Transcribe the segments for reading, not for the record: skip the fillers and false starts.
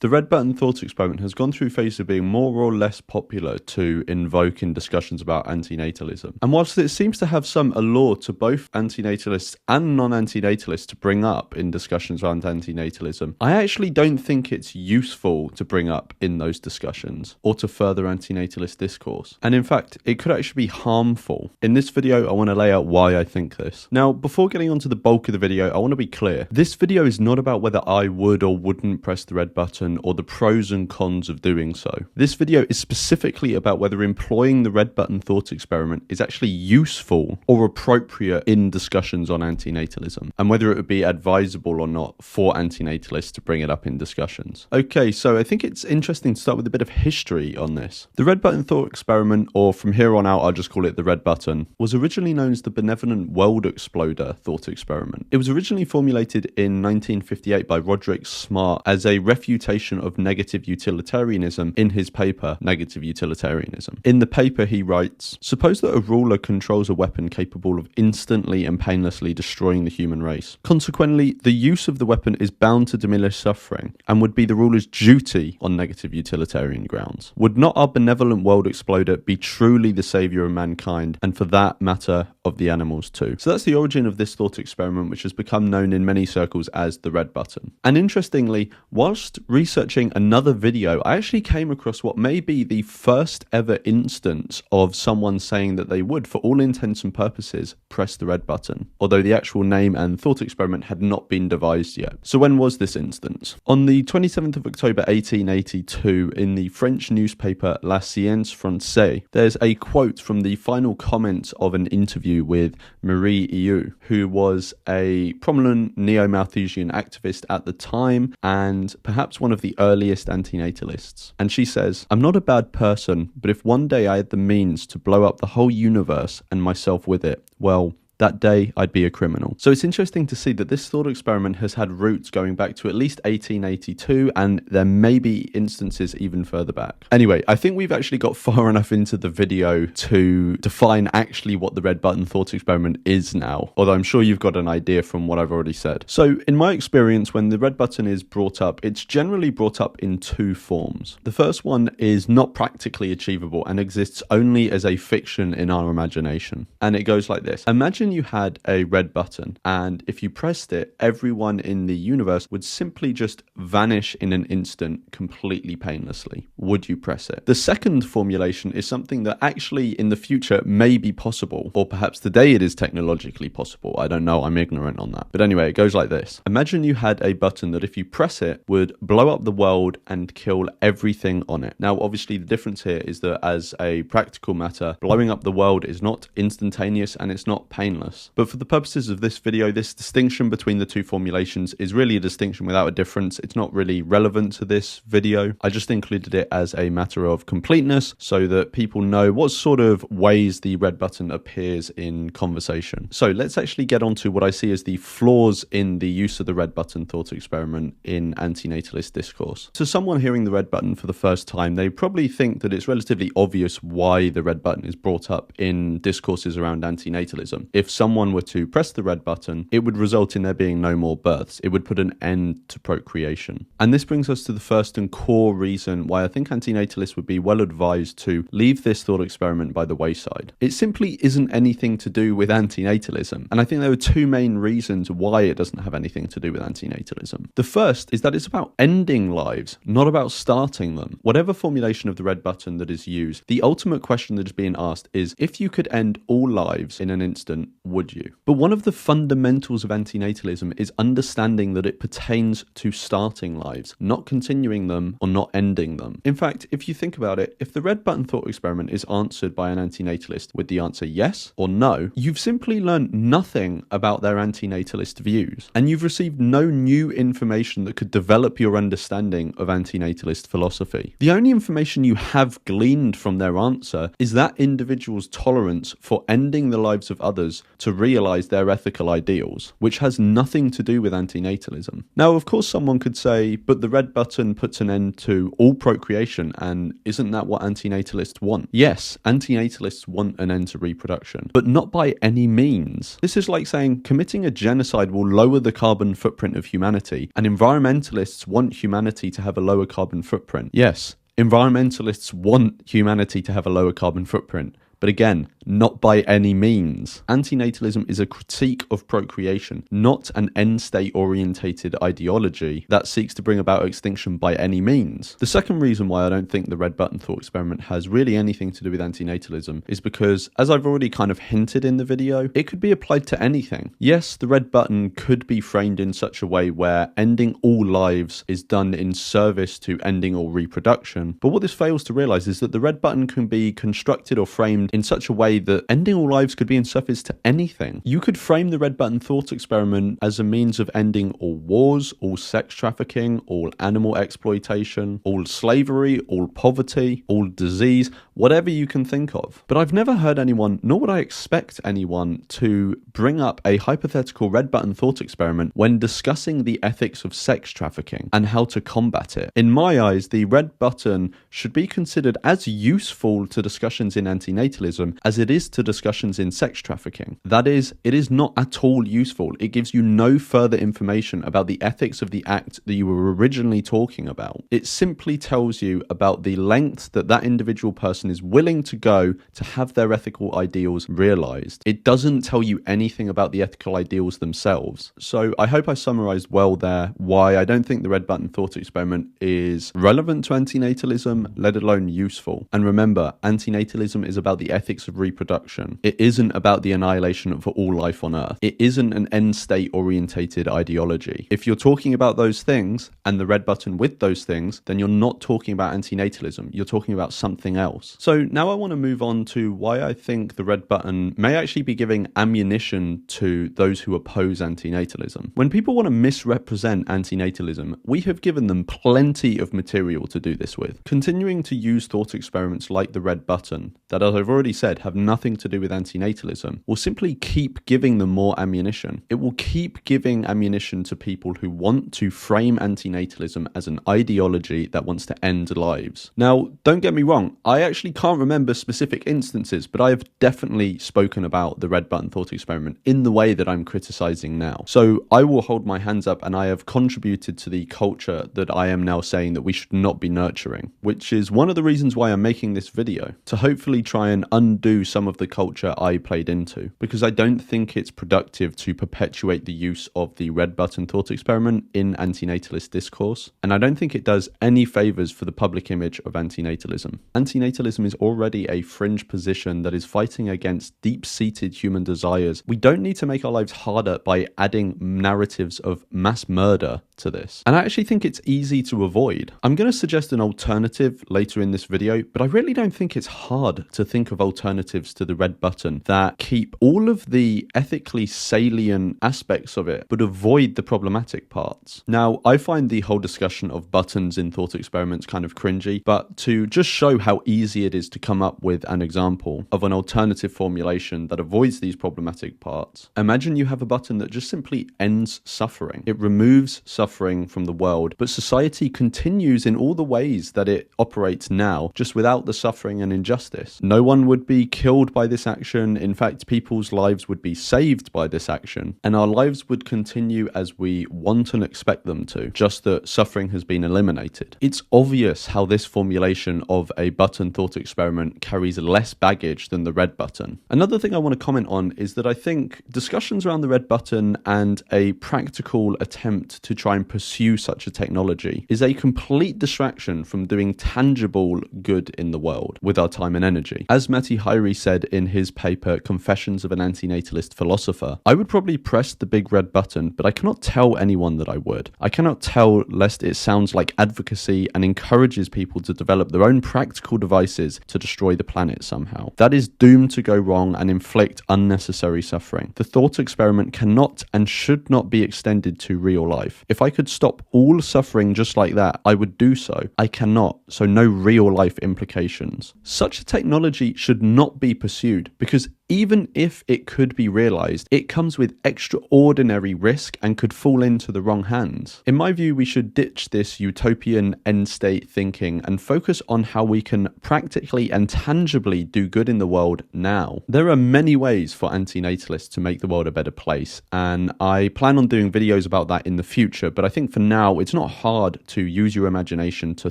The red button thought experiment has gone through phases of being more or less popular to invoke in discussions about antinatalism. And whilst it seems to have some allure to both antinatalists and non-antinatalists to bring up in discussions around antinatalism, I actually don't think it's useful to bring up in those discussions or to further antinatalist discourse. And in fact, it could actually be harmful. In this video, I want to lay out why I think this. Now, before getting onto the bulk of the video, I want to be clear. This video is not about whether I would or wouldn't press the red button or the pros and cons of doing so. This video is specifically about whether employing the red button thought experiment is actually useful or appropriate in discussions on antinatalism, and whether it would be advisable or not for antinatalists to bring it up in discussions. Okay, so I think it's interesting to start with a bit of history on this. The red button thought experiment, or from here on out I'll just call it the red button, was originally known as the benevolent world exploder thought experiment. It was originally formulated in 1958 by Roderick Smart as a refutation of negative utilitarianism in his paper, Negative Utilitarianism. In the paper he writes, suppose that a ruler controls a weapon capable of instantly and painlessly destroying the human race. Consequently, the use of the weapon is bound to diminish suffering and would be the ruler's duty on negative utilitarian grounds. Would not our benevolent world exploder be truly the saviour of mankind, and for that matter of the animals too? So that's the origin of this thought experiment, which has become known in many circles as the red button. And interestingly, whilst researching another video, I actually came across what may be the first ever instance of someone saying that they would, for all intents and purposes, press the red button, although the actual name and thought experiment had not been devised yet. So when was this instance? On the 27th of October 1882, in the French newspaper La Science Française, there's a quote from the final comments of an interview with Marie Iou, who was a prominent neo-Malthusian activist at the time and perhaps one of the earliest antinatalists. And she says, "I'm not a bad person, but if one day I had the means to blow up the whole universe and myself with it, well, that day I'd be a criminal." So it's interesting to see that this thought experiment has had roots going back to at least 1882, and there may be instances even further back. Anyway, I think we've actually got far enough into the video to define actually what the red button thought experiment is now, although I'm sure you've got an idea from what I've already said. So in my experience, when the red button is brought up, it's generally brought up in two forms. The first one is not practically achievable and exists only as a fiction in our imagination. And it goes like this. Imagine you had a red button, and if you pressed it, everyone in the universe would simply just vanish in an instant, completely painlessly. Would you press it? The second formulation is something that actually in the future may be possible, or perhaps today it is technologically possible. I don't know, I'm ignorant on that. But anyway, it goes like this. Imagine you had a button that if you press it would blow up the world and kill everything on it. Now obviously the difference here is that as a practical matter, blowing up the world is not instantaneous and it's not painless. But for the purposes of this video, this distinction between the two formulations is really a distinction without a difference. It's not really relevant to this video. I just included it as a matter of completeness so that people know what sort of ways the red button appears in conversation. So let's actually get on to what I see as the flaws in the use of the red button thought experiment in antinatalist discourse. So someone hearing the red button for the first time, they probably think that it's relatively obvious why the red button is brought up in discourses around antinatalism. If someone were to press the red button, it would result in there being no more births. It would put an end to procreation. And this brings us to the first and core reason why I think antinatalists would be well advised to leave this thought experiment by the wayside. It simply isn't anything to do with antinatalism. And I think there are two main reasons why it doesn't have anything to do with antinatalism. The first is that it's about ending lives, not about starting them. Whatever formulation of the red button that is used, the ultimate question that is being asked is, if you could end all lives in an instant, would you? But one of the fundamentals of antinatalism is understanding that it pertains to starting lives, not continuing them or not ending them. In fact, if you think about it, if the red button thought experiment is answered by an antinatalist with the answer yes or no, you've simply learned nothing about their antinatalist views, and you've received no new information that could develop your understanding of antinatalist philosophy. The only information you have gleaned from their answer is that individual's tolerance for ending the lives of others to realize their ethical ideals, which has nothing to do with antinatalism. Now, of course, someone could say, but the red button puts an end to all procreation, and isn't that what antinatalists want? Yes, antinatalists want an end to reproduction, but not by any means. This is like saying committing a genocide will lower the carbon footprint of humanity, and environmentalists want humanity to have a lower carbon footprint. Yes, environmentalists want humanity to have a lower carbon footprint. But again, not by any means. Antinatalism is a critique of procreation, not an end-state orientated ideology that seeks to bring about extinction by any means. The second reason why I don't think the red button thought experiment has really anything to do with antinatalism is because, as I've already kind of hinted in the video, it could be applied to anything. Yes, the red button could be framed in such a way where ending all lives is done in service to ending all reproduction. But what this fails to realize is that the red button can be constructed or framed in such a way that ending all lives could be in service to anything. You could frame the red button thought experiment as a means of ending all wars, all sex trafficking, all animal exploitation, all slavery, all poverty, all disease, whatever you can think of. But I've never heard anyone, nor would I expect anyone, to bring up a hypothetical red button thought experiment when discussing the ethics of sex trafficking and how to combat it. In my eyes, the red button should be considered as useful to discussions in antinatalism as it is to discussions in sex trafficking. That is, it is not at all useful. It gives you no further information about the ethics of the act that you were originally talking about. It simply tells you about the lengths that that individual person is willing to go to have their ethical ideals realized. It doesn't tell you anything about the ethical ideals themselves. So I hope I summarized well there why I don't think the red button thought experiment is relevant to antinatalism, let alone useful. And remember, antinatalism is about the ethics of reproduction. It isn't about the annihilation of all life on Earth. It isn't an end-state orientated ideology. If you're talking about those things and the red button with those things, then you're not talking about antinatalism. You're talking about something else. So now I want to move on to why I think the red button may actually be giving ammunition to those who oppose antinatalism. When people want to misrepresent antinatalism, we have given them plenty of material to do this with. Continuing to use thought experiments like the red button, that as I've already said have nothing to do with antinatalism, will simply keep giving them more ammunition. It will keep giving ammunition to people who want to frame antinatalism as an ideology that wants to end lives. Now, don't get me wrong, I actually can't remember specific instances, but I have definitely spoken about the red button thought experiment in the way that I'm criticizing now. So I will hold my hands up, and I have contributed to the culture that I am now saying that we should not be nurturing, which is one of the reasons why I'm making this video, to hopefully try and undo some of the culture I played into, because I don't think it's productive to perpetuate the use of the red button thought experiment in antinatalist discourse, and I don't think it does any favors for the public image of antinatalism. Antinatalism is already a fringe position that is fighting against deep-seated human desires. We don't need to make our lives harder by adding narratives of mass murder to this, and I actually think it's easy to avoid. I'm going to suggest an alternative later in this video, but I really don't think it's hard to think of alternatives to the red button that keep all of the ethically salient aspects of it but avoid the problematic parts. Now, I find the whole discussion of buttons in thought experiments kind of cringy, but to just show how easy it is to come up with an example of an alternative formulation that avoids these problematic parts, imagine you have a button that just simply ends suffering. It removes suffering from the world, but society continues in all the ways that it operates now, just without the suffering and injustice. No one would be killed by this action. In fact, people's lives would be saved by this action, and our lives would continue as we want and expect them to, just that suffering has been eliminated. It's obvious how this formulation of a button thought experiment carries less baggage than the red button. Another thing I want to comment on is that I think discussions around the red button and a practical attempt to try and pursue such a technology is a complete distraction from doing tangible good in the world with our time and energy. As Matti Hairi said in his paper Confessions of an Antinatalist Philosopher, I would probably press the big red button, but I cannot tell anyone that I would. I cannot tell lest it sounds like advocacy and encourages people to develop their own practical devices to destroy the planet somehow. That is doomed to go wrong and inflict unnecessary suffering. The thought experiment cannot and should not be extended to real life. If I could stop all suffering just like that, I would do so. I cannot, so no real life implications. Such a technology should not be pursued because even if it could be realized, it comes with extraordinary risk and could fall into the wrong hands. In my view, we should ditch this utopian end state thinking and focus on how we can practically and tangibly do good in the world now. There are many ways for antinatalists to make the world a better place, and I plan on doing videos about that in the future, but I think for now it's not hard to use your imagination to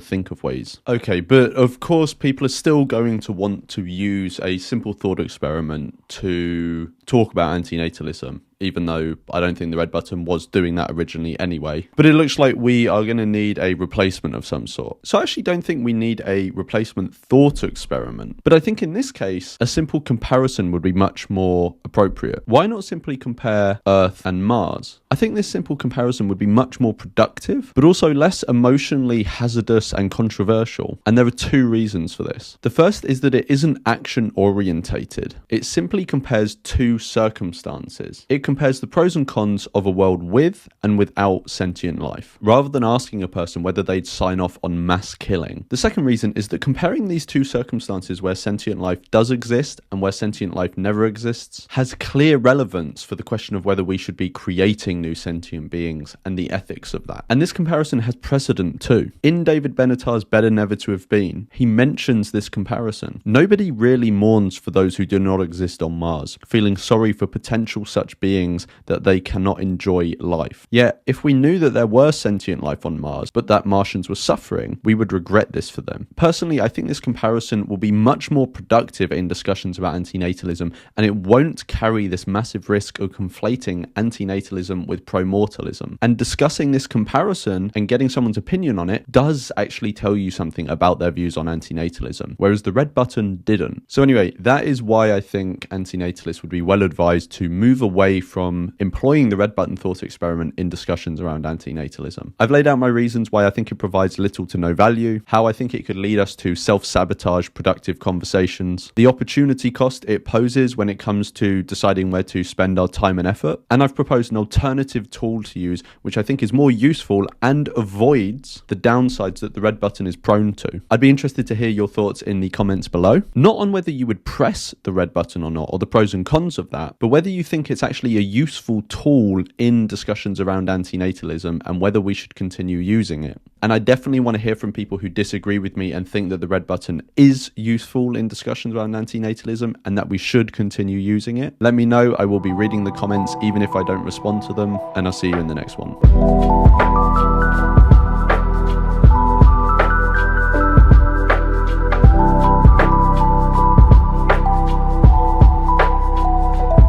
think of ways. Okay, but of course people are still going to want to use a simple thought experiment to talk about antinatalism, even though I don't think the red button was doing that originally anyway. But it looks like we are going to need a replacement of some sort. So I actually don't think we need a replacement thought experiment. But I think in this case, a simple comparison would be much more appropriate. Why not simply compare Earth and Mars? I think this simple comparison would be much more productive, but also less emotionally hazardous and controversial. And there are two reasons for this. The first is that it isn't action orientated. It simply compares two circumstances. It compares the pros and cons of a world with and without sentient life, rather than asking a person whether they'd sign off on mass killing. The second reason is that comparing these two circumstances where sentient life does exist and where sentient life never exists has clear relevance for the question of whether we should be creating new sentient beings and the ethics of that. And this comparison has precedent too. In David Benatar's Better Never to Have Been, he mentions this comparison. Nobody really mourns for those who do not exist on Mars, feeling sorry for potential such beings that they cannot enjoy life. Yet, if we knew that there were sentient life on Mars, but that Martians were suffering, we would regret this for them. Personally, I think this comparison will be much more productive in discussions about antinatalism, and it won't carry this massive risk of conflating antinatalism with pro-mortalism. And discussing this comparison and getting someone's opinion on it does actually tell you something about their views on antinatalism, whereas the red button didn't. So anyway, that is why I think antinatalists would be well advised to move away from employing the red button thought experiment in discussions around antinatalism. I've laid out my reasons why I think it provides little to no value, how I think it could lead us to self-sabotage productive conversations, the opportunity cost it poses when it comes to deciding where to spend our time and effort, and I've proposed an alternative tool to use which I think is more useful and avoids the downsides that the red button is prone to. I'd be interested to hear your thoughts in the comments below, not on whether you would press the red button or not, or the pros and cons of that, but whether you think it's actually a useful tool in discussions around antinatalism and whether we should continue using it. And I definitely want to hear from people who disagree with me and think that the red button is useful in discussions around antinatalism and that we should continue using it. Let me know. I will be reading the comments even if I don't respond to them, and I'll see you in the next one.